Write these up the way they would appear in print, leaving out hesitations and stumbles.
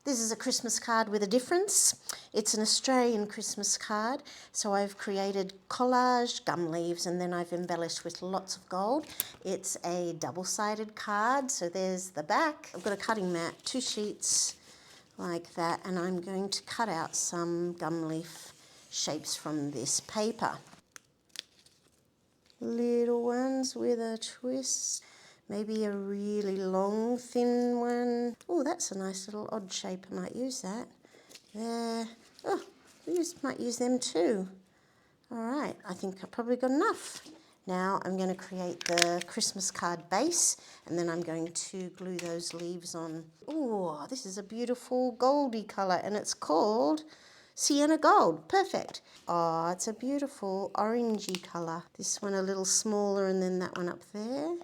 This is a Christmas card with a difference. It's an Australian Christmas card, so I've created collaged gum leaves and then I've embellished with lots of gold. It's a double-sided card, so there's the back. I've got a cutting mat, 2 sheets like that, and I'm going to cut out some gum leaf shapes from this paper. Little ones with a twist. Maybe a really long, thin one. Oh, that's a nice little odd shape. I might use that. There. Oh, might use them too. All right, I think I've probably got enough. Now I'm going to create the Christmas card base, and then I'm going to glue those leaves on. Oh, this is a beautiful goldy colour, and it's called Sienna Gold. Perfect. Oh, it's a beautiful orangey colour. This one a little smaller, and then that one up there.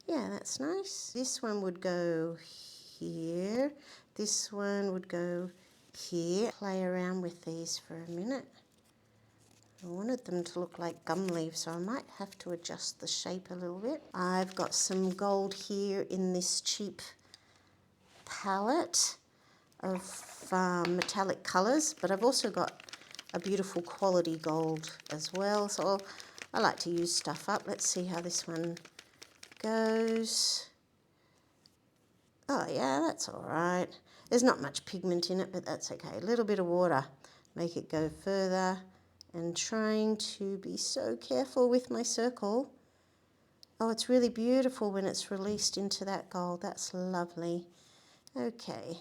Yeah, that's nice. This one would go here. This one would go here. Play around with these for a minute. I wanted them to look like gum leaves, so I might have to adjust the shape a little bit. I've got some gold here in this cheap palette of metallic colours, but I've also got a beautiful quality gold as well, so I like to use stuff up. Let's see how this one goes. Oh yeah, that's all right. There's not much pigment in it, but that's okay. A little bit of water, make it go further, and trying to be so careful with my circle. Oh, it's really beautiful when it's released into that gold. That's lovely. Okay.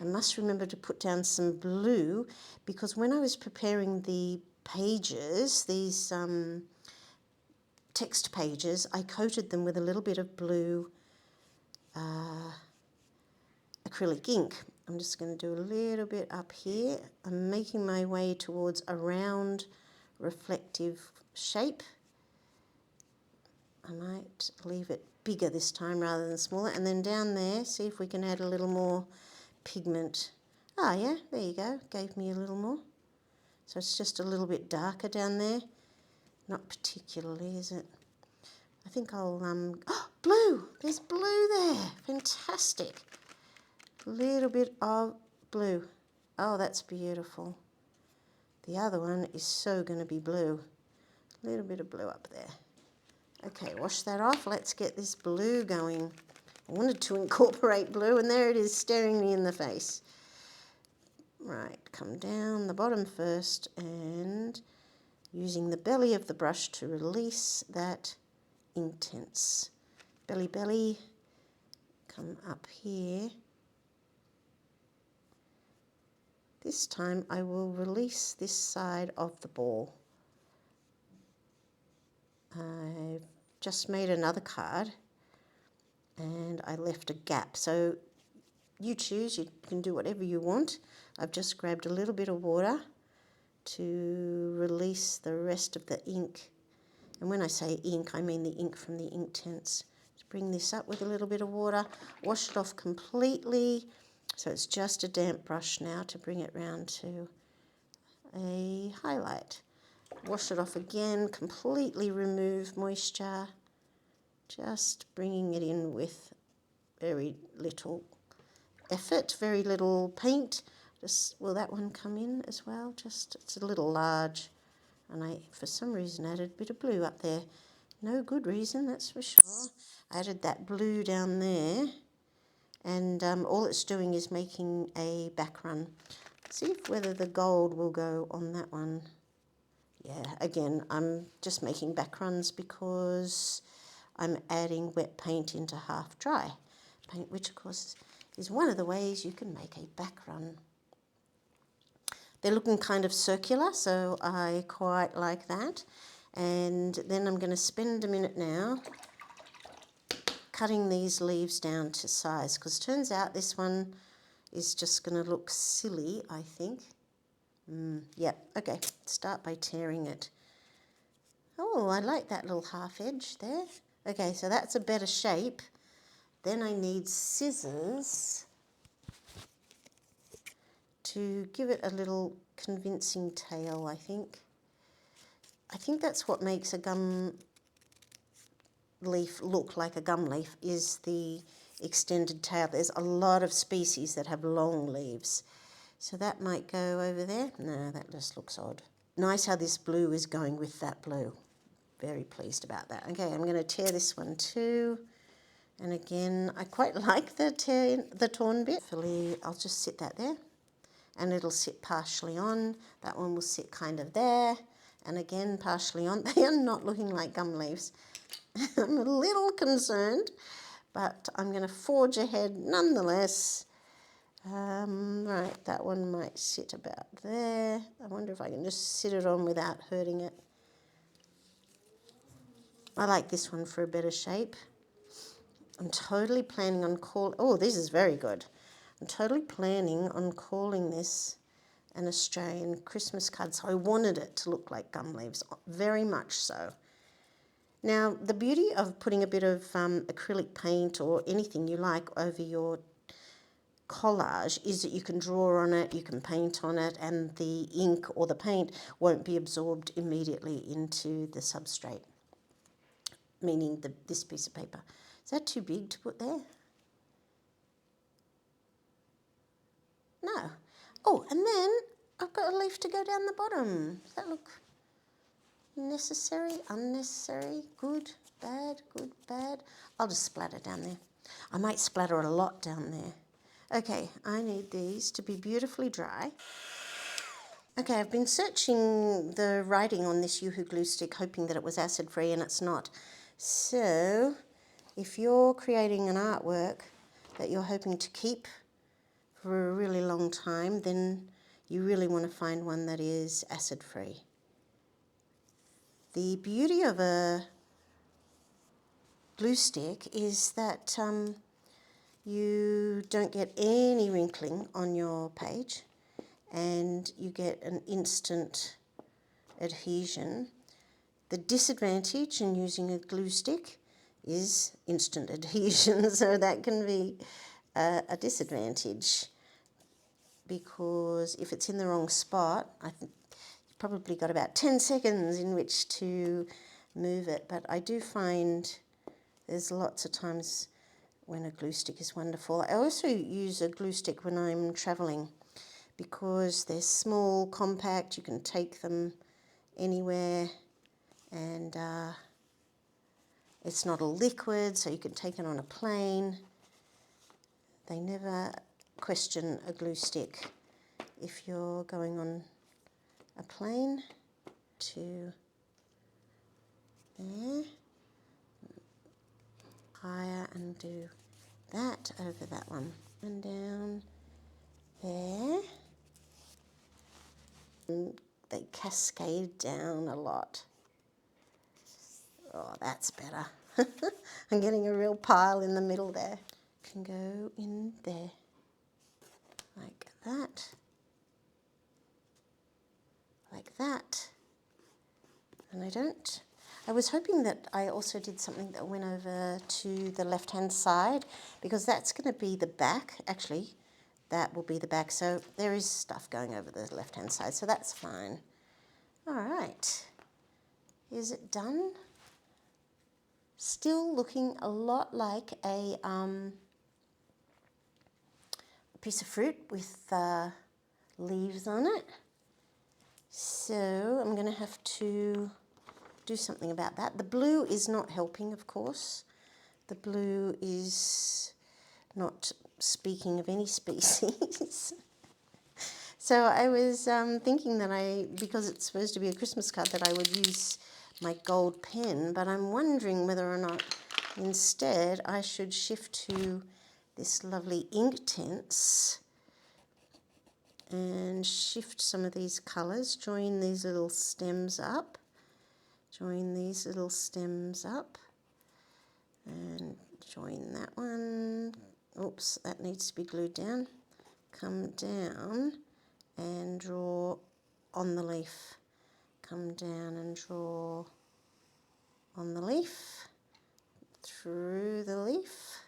I must remember to put down some blue, because when I was preparing the pages, these text pages, I coated them with a little bit of blue acrylic ink. I'm just going to do a little bit up here. I'm making my way towards a round reflective shape. I might leave it bigger this time rather than smaller. And then down there, see if we can add a little more pigment. Oh yeah, there you go. Gave me a little more. So it's just a little bit darker down there. Not particularly, is it? I think I'll, oh, blue! There's blue there! Fantastic! A little bit of blue. Oh, that's beautiful. The other one is so going to be blue. A little bit of blue up there. Okay, wash that off. Let's get this blue going. I wanted to incorporate blue, and there it is staring me in the face. Right, come down the bottom first, and using the belly of the brush to release that intense. Belly, come up here. This time I will release this side of the ball. I've just made another card and I left a gap. So you choose, you can do whatever you want. I've just grabbed a little bit of water to release the rest of the ink. And when I say ink, I mean the ink from the ink tints. Just bring this up with a little bit of water, wash it off completely. So it's just a damp brush now to bring it round to a highlight. Wash it off again, completely remove moisture, just bringing it in with very little effort, very little paint. Just, will that one come in as well? Just, it's a little large, and I, for some reason, added a bit of blue up there. No good reason, that's for sure. I added that blue down there, and all it's doing is making a back run. See if whether the gold will go on that one. Yeah, again, I'm just making back runs because I'm adding wet paint into half dry paint, which of course is one of the ways you can make a back run. They're looking kind of circular, so I quite like that. And then I'm going to spend a minute now cutting these leaves down to size, because it turns out this one is just going to look silly, I think. Yep, okay, start by tearing it. Oh, I like that little half edge there. Okay, so that's a better shape. Then I need scissors to give it a little convincing tail, I think. I think that's what makes a gum leaf look like a gum leaf, is the extended tail. There's a lot of species that have long leaves. So that might go over there. No, that just looks odd. Nice how this blue is going with that blue. Very pleased about that. Okay, I'm going to tear this one too. And again, I quite like the torn bit. I'll just sit that there. And it'll sit partially on. That one will sit kind of there. And again, partially on. They are not looking like gum leaves. I'm a little concerned, but I'm going to forge ahead nonetheless. Right, that one might sit about there. I wonder if I can just sit it on without hurting it. I like this one for a better shape. I'm totally planning on oh, this is very good. I'm totally planning on calling this an Australian Christmas card. So I wanted it to look like gum leaves, very much so. Now, the beauty of putting a bit of acrylic paint or anything you like over your collage is that you can draw on it, you can paint on it, and the ink or the paint won't be absorbed immediately into the substrate, meaning this piece of paper. Is that too big to put there? No. Oh, and then I've got a leaf to go down the bottom. Does that look necessary, unnecessary, good, bad, good, bad? I'll just splatter down there. I might splatter a lot down there. Okay, I need these to be beautifully dry. Okay, I've been searching the writing on this Yoo-hoo glue stick, hoping that it was acid-free, and it's not. So, if you're creating an artwork that you're hoping to keep for a really long time, then you really want to find one that is acid-free. The beauty of a glue stick is that you don't get any wrinkling on your page, and you get an instant adhesion. The disadvantage in using a glue stick is instant adhesion, so that can be a disadvantage, because if it's in the wrong spot, I think you've probably got about 10 seconds in which to move it. But I do find there's lots of times when a glue stick is wonderful. I also use a glue stick when I'm travelling, because they're small, compact, you can take them anywhere, and it's not a liquid, so you can take it on a plane. They never question a glue stick if you're going on a plane. To there, higher, and do that over that one, and down there. And they cascade down a lot. Oh, that's better. I'm getting a real pile in the middle there. Can go in there, like that, like that. And I was hoping that I also did something that went over to the left-hand side, because that's going to be the back. Actually, that will be the back. So there is stuff going over the left-hand side, so that's fine. All right. Is it done? Still looking a lot like a piece of fruit with leaves on it. So I'm going to have to do something about that. The blue is not helping, of course. The blue is not speaking of any species. So I was thinking that because it's supposed to be a Christmas card, that I would use my gold pen, but I'm wondering whether or not instead I should shift to this lovely Inktense and shift some of these colours, join these little stems up, join these little stems up, and join that one. Oops, that needs to be glued down. Come down and draw on the leaf. Come down and draw on the leaf, through the leaf,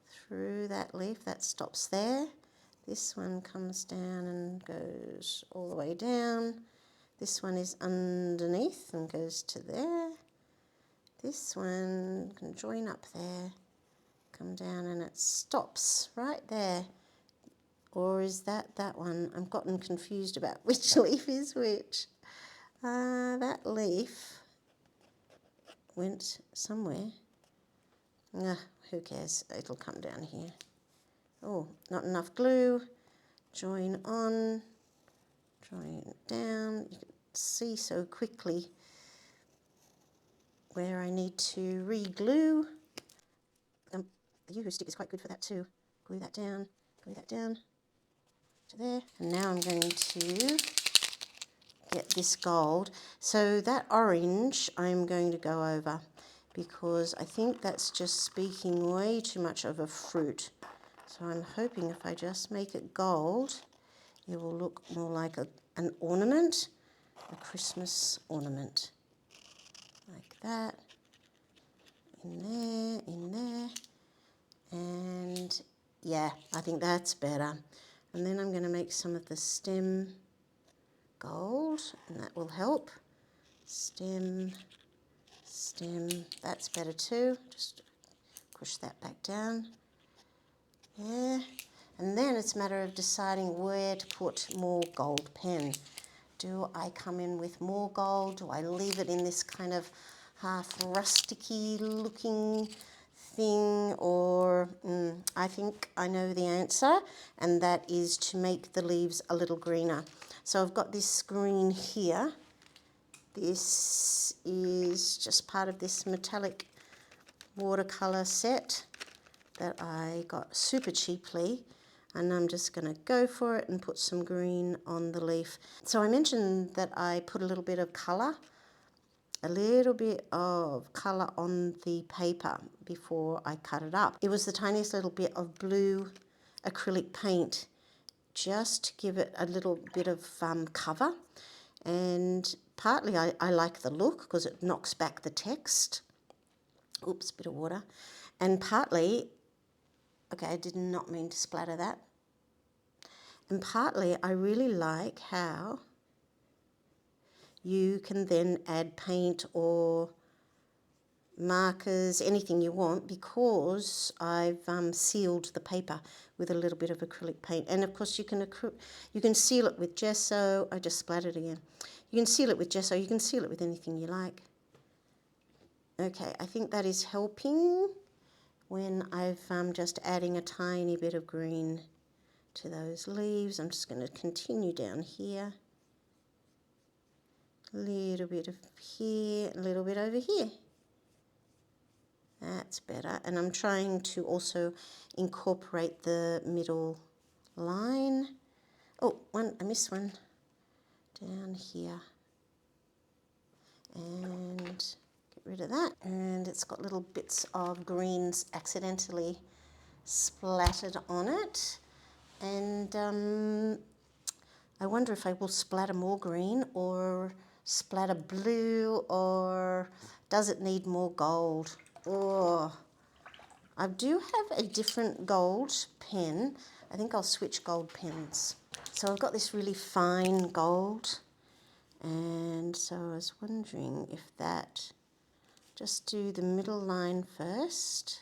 through that leaf. That stops there. This one comes down and goes all the way down. This one is underneath and goes to there. This one can join up there, come down and it stops right there. Or is that one? I've gotten confused about which leaf is which. That leaf went somewhere. Who cares? It'll come down here. Oh, not enough glue. Join on, join down. You can see so quickly where I need to re-glue. The Yoo-hoo stick is quite good for that too. Glue that down to there. And now I'm going to get this gold. So that orange I'm going to go over because I think that's just speaking way too much of a fruit. So I'm hoping if I just make it gold, it will look more like an ornament, a Christmas ornament. Like that. In there. And yeah, I think that's better. And then I'm going to make some of the stem gold, and that will help. Stem, that's better too. Just push that back down. Yeah. And then it's a matter of deciding where to put more gold pen. Do I come in with more gold? Do I leave it in this kind of half rusticy looking thing? Or I think I know the answer, and that is to make the leaves a little greener. So I've got this green here. This is just part of this metallic watercolour set that I got super cheaply, and I'm just going to go for it and put some green on the leaf. So I mentioned that I put a little bit of colour on the paper before I cut it up. It was the tiniest little bit of blue acrylic paint just to give it a little bit of cover, and partly I like the look because it knocks back the text. Oops, bit of water. And partly, okay, I did not mean to splatter that. And partly I really like how you can then add paint or markers, anything you want, because I've sealed the paper with a little bit of acrylic paint. And of course you can seal it with gesso. I just splattered again. You can seal it with gesso, you can seal it with anything you like. Okay, I think that is helping when I've just adding a tiny bit of green to those leaves. I'm just going to continue down here. A little bit of here, a little bit over here. That's better. And I'm trying to also incorporate the middle line. Oh, I missed one. Down here. And get rid of that. And it's got little bits of greens accidentally splattered on it. And I wonder if I will splatter more green or splatter blue, or does it need more gold? Oh, I do have a different gold pen. I think I'll switch gold pens. So I've got this really fine gold, and so I was wondering if that, just do the middle line first.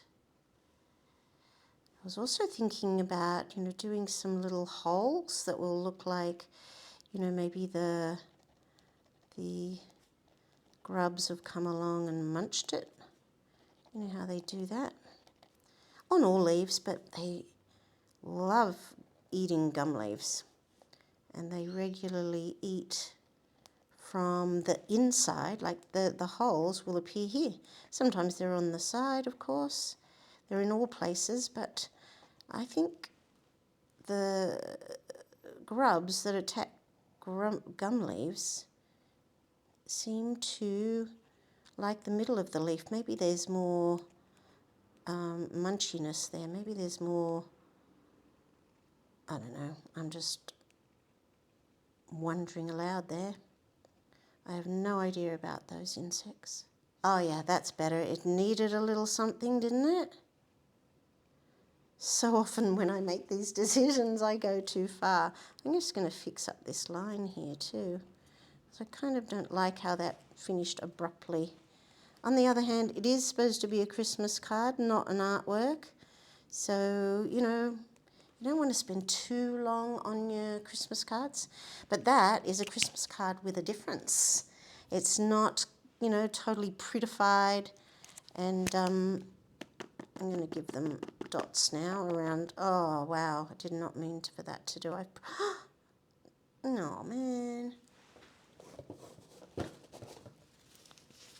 I was also thinking about, doing some little holes that will look like, maybe the grubs have come along and munched it. You know how they do that? On all leaves, but they love eating gum leaves. And they regularly eat from the inside, like the holes will appear here. Sometimes they're on the side, of course. They're in all places, but I think the grubs that attack gum leaves seem to like the middle of the leaf. Maybe there's more munchiness there. Maybe there's more, I don't know, I'm just wondering aloud there. I have no idea about those insects. Oh yeah, that's better. It needed a little something, didn't it? So often when I make these decisions, I go too far. I'm just going to fix up this line here too. So I kind of don't like how that finished abruptly. On the other hand, it is supposed to be a Christmas card, not an artwork. So, you know, you don't want to spend too long on your Christmas cards, but that is a Christmas card with a difference. It's not, you know, totally prettified, and I'm going to give them dots now around. Oh, wow, I did not mean for that to do. No, man.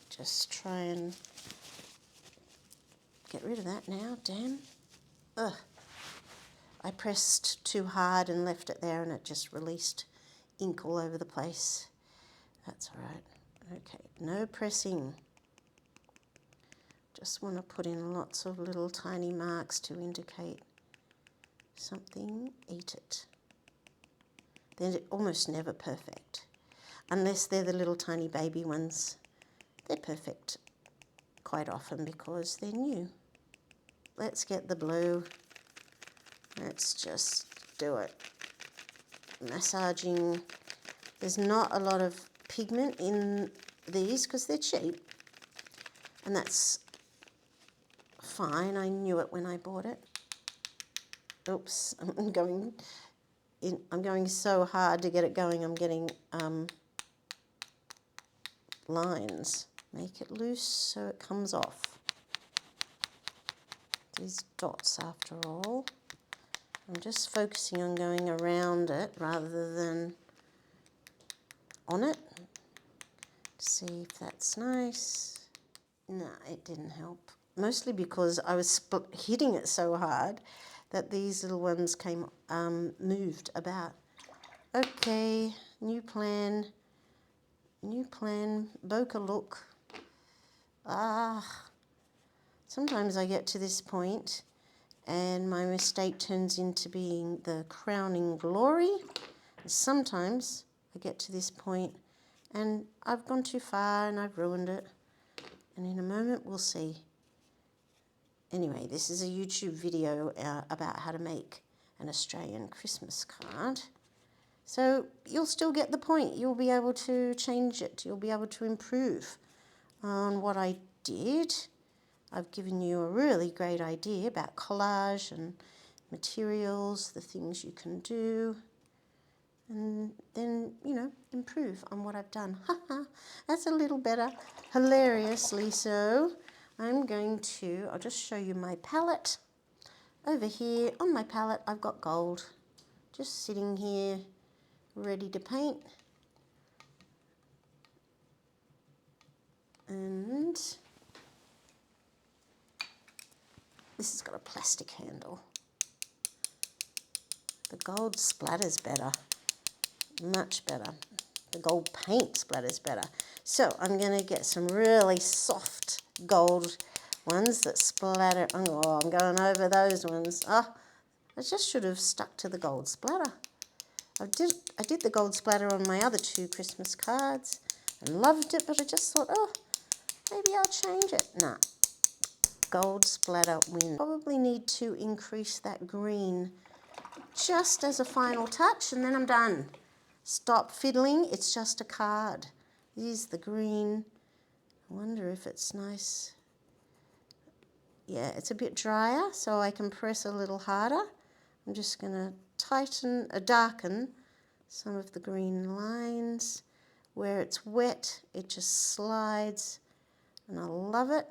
Just try and get rid of that now, damn. Ugh. I pressed too hard and left it there and it just released ink all over the place. That's all right. Okay, no pressing. Just want to put in lots of little tiny marks to indicate something. Eat it. They're almost never perfect. Unless they're the little tiny baby ones. They're perfect quite often because they're new. Let's get the blue. Let's just do it. Massaging. There's not a lot of pigment in these because they're cheap. And that's fine. I knew it when I bought it. Oops, I'm going so hard to get it going. I'm getting lines. Make it loose so it comes off. These dots after all. I'm just focusing on going around it rather than on it. See if that's nice. No, it didn't help. Mostly because I was hitting it so hard that these little ones came moved about. Okay, new plan, bokeh look. Sometimes I get to this point and my mistake turns into being the crowning glory. Sometimes I get to this point and I've gone too far and I've ruined it. And in a moment we'll see. Anyway, this is a YouTube video about how to make an Australian Christmas card. So you'll still get the point. You'll be able to change it. You'll be able to improve on what I did. I've given you a really great idea about collage and materials, the things you can do, and then, you know, improve on what I've done. That's a little better, hilariously so. I'll just show you my palette. Over here on my palette, I've got gold, just sitting here, ready to paint. And this has got a plastic handle. The gold splatters better, much better. The gold paint splatters better. So I'm going to get some really soft gold ones that splatter. Oh, I'm going over those ones. I just should have stuck to the gold splatter. I did the gold splatter on my other 2 Christmas cards and loved it, but I just thought, oh, maybe I'll change it. Nah. Gold splatter win. Probably need to increase that green just as a final touch and then I'm done. Stop fiddling, it's just a card. Here's the green. I wonder if it's nice. Yeah, it's a bit drier, so I can press a little harder. I'm just going to darken some of the green lines. Where it's wet, it just slides, and I love it.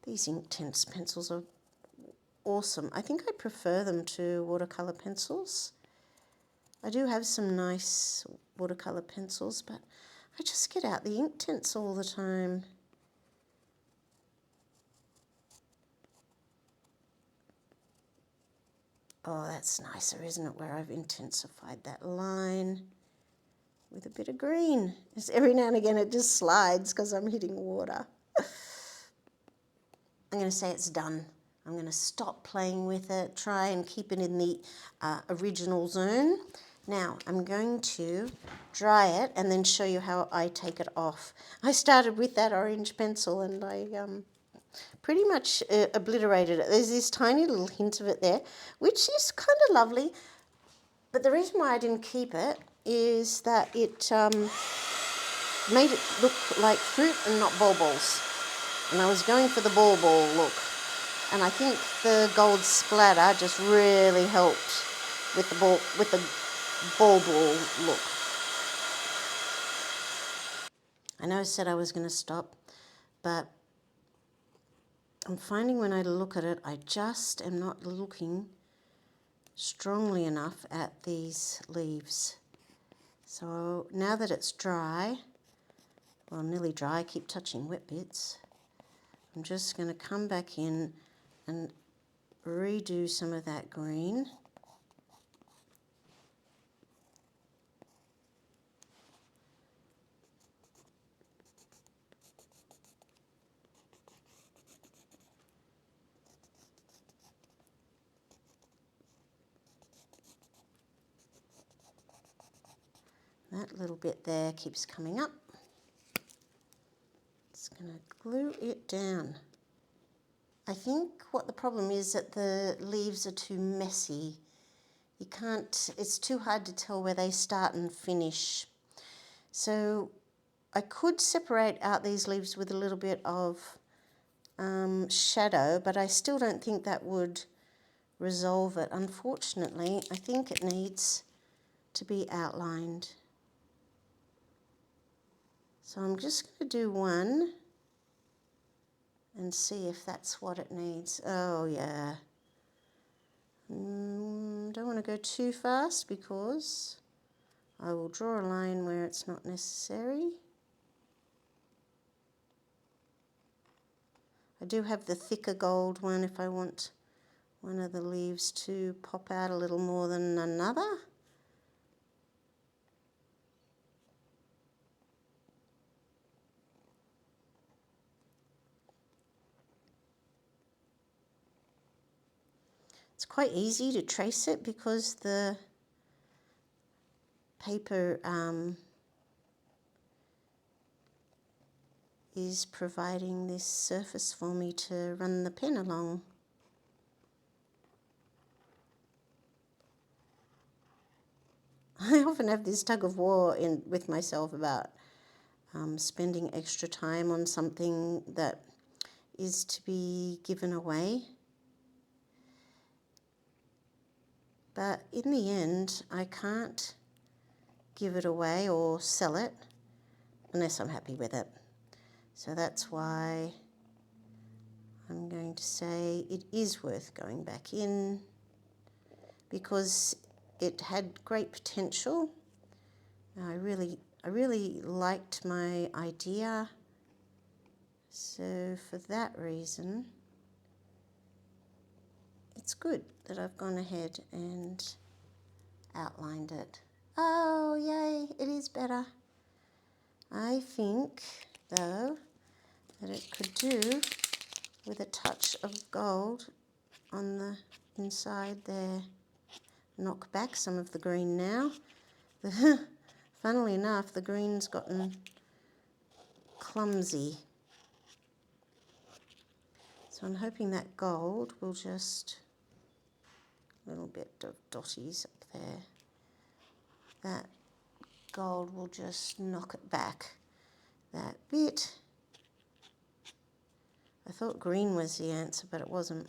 These Inktense pencils are awesome. I think I prefer them to watercolour pencils. I do have some nice watercolour pencils, but I just get out the Inktense all the time. Oh, that's nicer, isn't it, where I've intensified that line with a bit of green. Just every now and again it just slides because I'm hitting water. I'm going to say it's done. I'm going to stop playing with it, try and keep it in the original zone. Now, I'm going to dry it and then show you how I take it off. I started with that orange pencil and I pretty much obliterated it. There's this tiny little hint of it there, which is kind of lovely. But the reason why I didn't keep it is that it made it look like fruit and not baubles. And I was going for the ball look. And I think the gold splatter just really helped with the ball look. I know I said I was going to stop, but I'm finding when I look at it, I just am not looking strongly enough at these leaves. So now that it's dry, well, nearly dry, I keep touching wet bits, I'm just going to come back in and redo some of that green. That little bit there keeps coming up. It's going to glue it down. I think what the problem is that the leaves are too messy. You can't, it's too hard to tell where they start and finish. So I could separate out these leaves with a little bit of shadow, but I still don't think that would resolve it. Unfortunately, I think it needs to be outlined. So I'm just going to do one and see if that's what it needs. Oh yeah. Don't want to go too fast because I will draw a line where it's not necessary. I do have the thicker gold one if I want one of the leaves to pop out a little more than another. It's quite easy to trace it because the paper is providing this surface for me to run the pen along. I often have this tug of war with myself about spending extra time on something that is to be given away. But in the end, I can't give it away or sell it unless I'm happy with it. So that's why I'm going to say it is worth going back in because it had great potential. I really liked my idea. So for that reason, it's good that I've gone ahead and outlined it. Oh, yay, it is better. I think, though, that it could do with a touch of gold on the inside there. Knock back some of the green now. Funnily enough, the green's gotten clumsy. So I'm hoping that gold will just, a little bit of dotties up there, that gold will just knock it back that bit. I thought green was the answer, but it wasn't.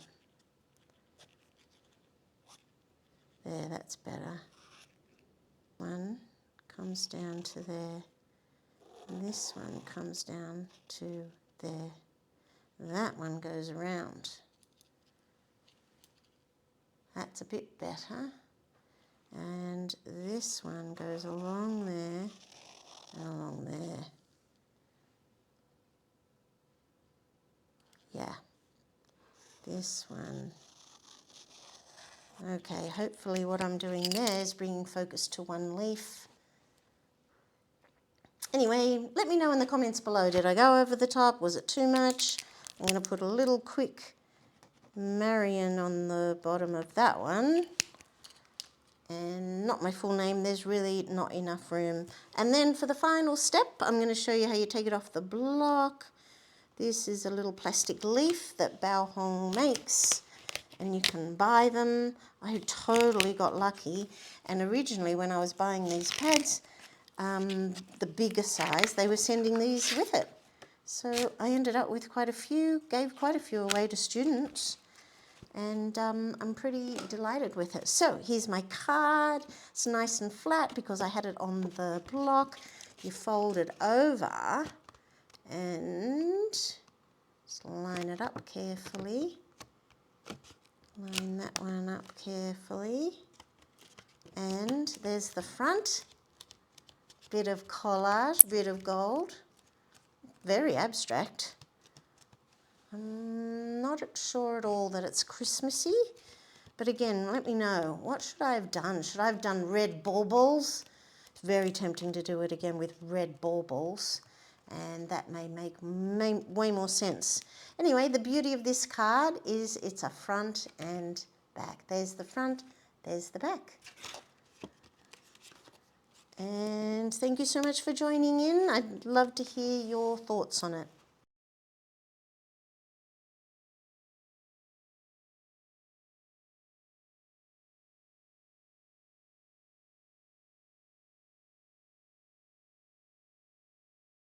There, that's better. One comes down to there, and this one comes down to there. That one goes around. That's a bit better. And this one goes along there and along there. Yeah. This one. Okay, hopefully what I'm doing there is bringing focus to one leaf. Anyway, let me know in the comments below. Did I go over the top? Was it too much? I'm going to put a little quick Marion on the bottom of that one. And not my full name, there's really not enough room. And then for the final step, I'm going to show you how you take it off the block. This is a little plastic leaf that Bao Hong makes, and you can buy them. I totally got lucky, and originally when I was buying these pads, the bigger size, they were sending these with it. So I ended up with quite a few, gave quite a few away to students, and I'm pretty delighted with it. So here's my card. It's nice and flat because I had it on the block. You fold it over and just line it up carefully. Line that one up carefully. And there's the front. Bit of collage, bit of gold. Very abstract. I'm not sure at all that it's Christmassy, but again, let me know. What should I have done? Should I have done red baubles? It's very tempting to do it again with red baubles, and that may make way more sense. Anyway, the beauty of this card is it's a front and back. There's the front, there's the back. And thank you so much for joining in. I'd love to hear your thoughts on it.